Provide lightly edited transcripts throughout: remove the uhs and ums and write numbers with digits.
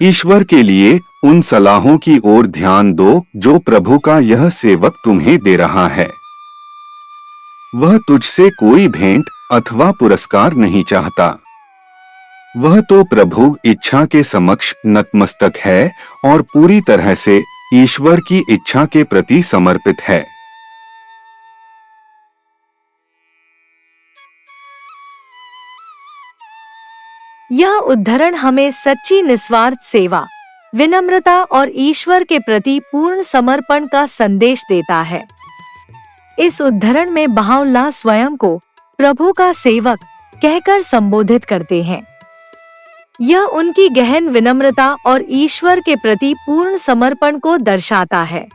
ईश्वर के लिए उन सलाहों की ओर ध्यान दो जो प्रभु का यह सेवक तुम्हें दे रहा है। वह तुझसे कोई भेंट अथवा पुरस्कार नहीं चाहता। वह तो प्रभु इच्छा के समक्ष नतमस्तक है और पूरी तरह से ईश्वर की इच्छा के प्रति समर्पित है। यह उद्धरण हमें सच्ची निस्वार्थ सेवा, विनम्रता और ईश्वर के प्रति पूर्ण समर्पण का संदेश देता है। इस उद्धरण में बहाउल्लाह स्वयं को प्रभु का सेवक कहकर संबोधित करते हैं। यह उनकी गहन विनम्रता और ईश्वर के प्रति पूर्ण समर्पण को दर्शाता है।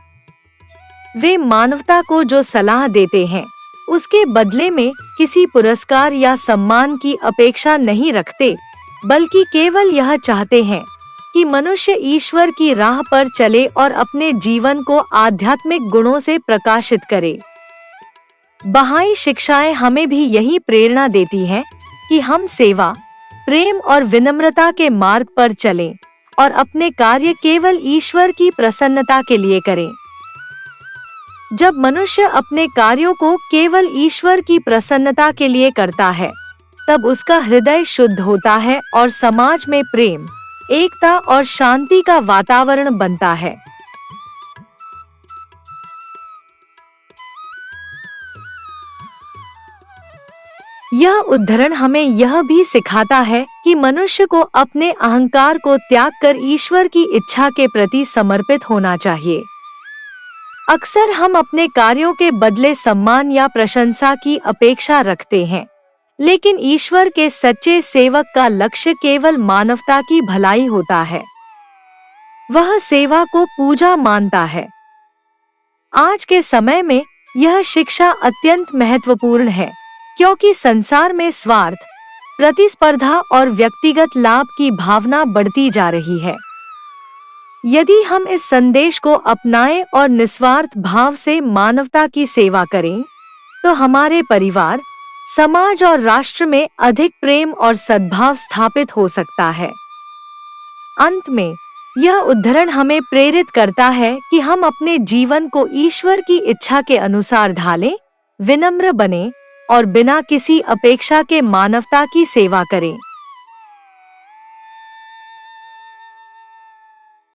वे मानवता को जो सलाह देते हैं, उसके बदले में किसी पुरस्कार या सम्मान की अपेक्षा नहीं रखते, बल्कि केवल यह चाहते हैं कि मनुष्य ईश्वर की राह पर चले और अपने जीवन को आध्यात्मिक गुणों से प्रकाशित करे। बहाई शिक्षाएं हमें भी यही प्रेरणा देती हैं कि हम सेवा, प्रेम और विनम्रता के मार्ग पर चलें और अपने कार्य केवल ईश्वर की प्रसन्नता के लिए करें। जब मनुष्य अपने कार्यों को केवल ईश्वर की प्रसन्नता के लिए करता है, तब उसका हृदय शुद्ध होता है और समाज में प्रेम, एकता और शांति का वातावरण बनता है। यह उद्धरण हमें यह भी सिखाता है कि मनुष्य को अपने अहंकार को त्याग कर ईश्वर की इच्छा के प्रति समर्पित होना चाहिए। अक्सर हम अपने कार्यों के बदले सम्मान या प्रशंसा की अपेक्षा रखते हैं, लेकिन ईश्वर के सच्चे सेवक का लक्ष्य केवल मानवता की भलाई होता है। वह सेवा को पूजा मानता है। आज के समय में यह शिक्षा अत्यंत महत्वपूर्ण है, क्योंकि संसार में स्वार्थ, प्रतिस्पर्धा और व्यक्तिगत लाभ की भावना बढ़ती जा रही है। यदि हम इस संदेश को अपनाएं और निस्वार्थ भाव से मानवता की सेवा करें, तो हमारे परिवार, समाज और राष्ट्र में अधिक प्रेम और सद्भाव स्थापित हो सकता है। अंत में यह उद्धरण हमें प्रेरित करता है कि हम अपने जीवन को ईश्वर की इच्छा के अनुसार ढालें, विनम्र बनें और बिना किसी अपेक्षा के मानवता की सेवा करें।